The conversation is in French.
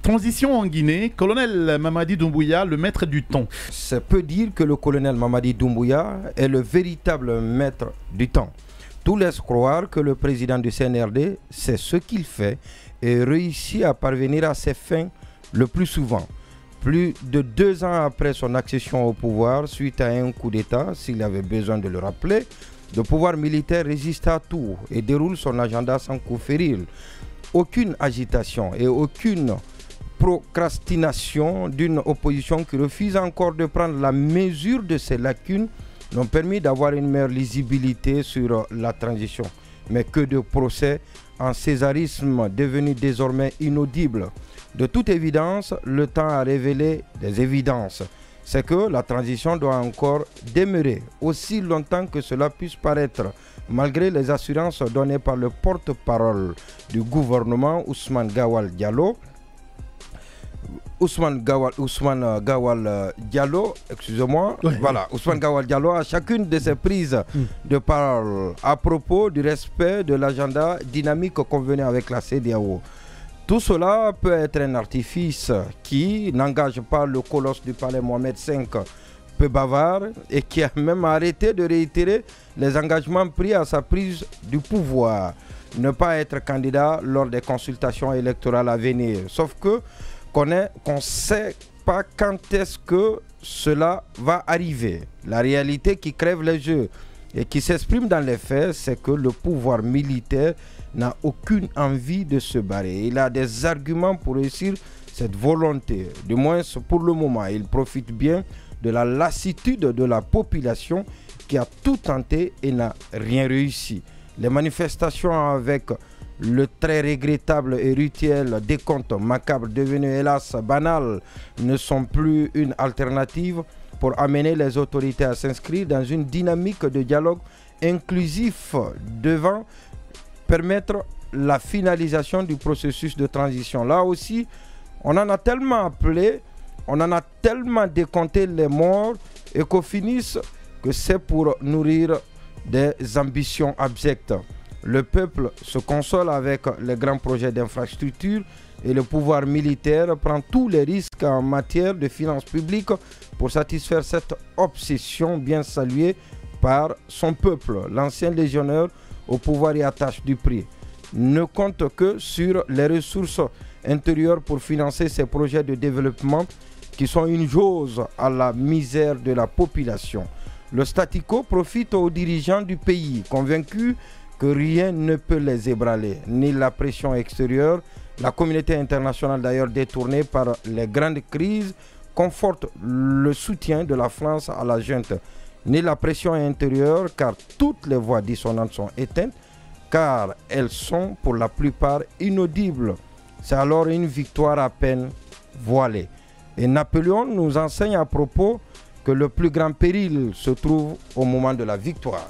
Transition en Guinée, colonel Mamadi Doumbouya, le maître du temps. Ça peut dire que le colonel Mamadi Doumbouya est le véritable maître du temps. Tout laisse croire que le président du CNRD sait ce qu'il fait et réussit à parvenir à ses fins le plus souvent. Plus de 2 ans après son accession au pouvoir, suite à un coup d'État, s'il avait besoin de le rappeler, le pouvoir militaire résiste à tout et déroule son agenda sans coup férir. Aucune agitation et aucune procrastination d'une opposition qui refuse encore de prendre la mesure de ses lacunes n'ont permis d'avoir une meilleure lisibilité sur la transition. Mais que de procès en césarisme devenu désormais inaudible. De toute évidence, le temps a révélé des évidences. C'est que la transition doit encore demeurer aussi longtemps que cela puisse paraître, malgré les assurances données par le porte-parole du gouvernement, Ousmane Gawal Diallo. Ousmane Gawal Diallo, excusez-moi, ouais. Voilà, Ousmane Gawal Diallo à chacune de ses prises de parole à propos du respect de l'agenda dynamique convenu avec la CEDEAO. Tout cela peut être un artifice qui n'engage pas le colosse du palais Mohamed V, peu bavard, et qui a même arrêté de réitérer les engagements pris à sa prise du pouvoir. Ne pas être candidat lors des consultations électorales à venir. Sauf que qu'on ne sait pas quand est-ce que cela va arriver. La réalité qui crève les yeux et qui s'exprime dans les faits, c'est que le pouvoir militaire n'a aucune envie de se barrer. Il a des arguments pour réussir cette volonté. Du moins pour le moment, il profite bien de la lassitude de la population qui a tout tenté et n'a rien réussi. Les manifestations avec le très regrettable et rituel décompte macabre devenu hélas banal ne sont plus une alternative pour amener les autorités à s'inscrire dans une dynamique de dialogue inclusif devant permettre la finalisation du processus de transition. Là aussi, on en a tellement appelé, on en a tellement décompté les morts et qu'au finisse que c'est pour nourrir des ambitions abjectes. Le peuple se console avec les grands projets d'infrastructure et le pouvoir militaire prend tous les risques en matière de finances publiques pour satisfaire cette obsession bien saluée par son peuple. L'ancien légionnaire au pouvoir y attache du prix. Ne compte que sur les ressources intérieures pour financer ces projets de développement qui sont une jauge à la misère de la population. Le statu quo profite aux dirigeants du pays, convaincus que rien ne peut les ébranler, ni la pression extérieure. La communauté internationale, d'ailleurs détournée par les grandes crises, conforte le soutien de la France à la junte, ni la pression intérieure, car toutes les voix dissonantes sont éteintes, car elles sont pour la plupart inaudibles. C'est alors une victoire à peine voilée. Et Napoléon nous enseigne à propos que le plus grand péril se trouve au moment de la victoire.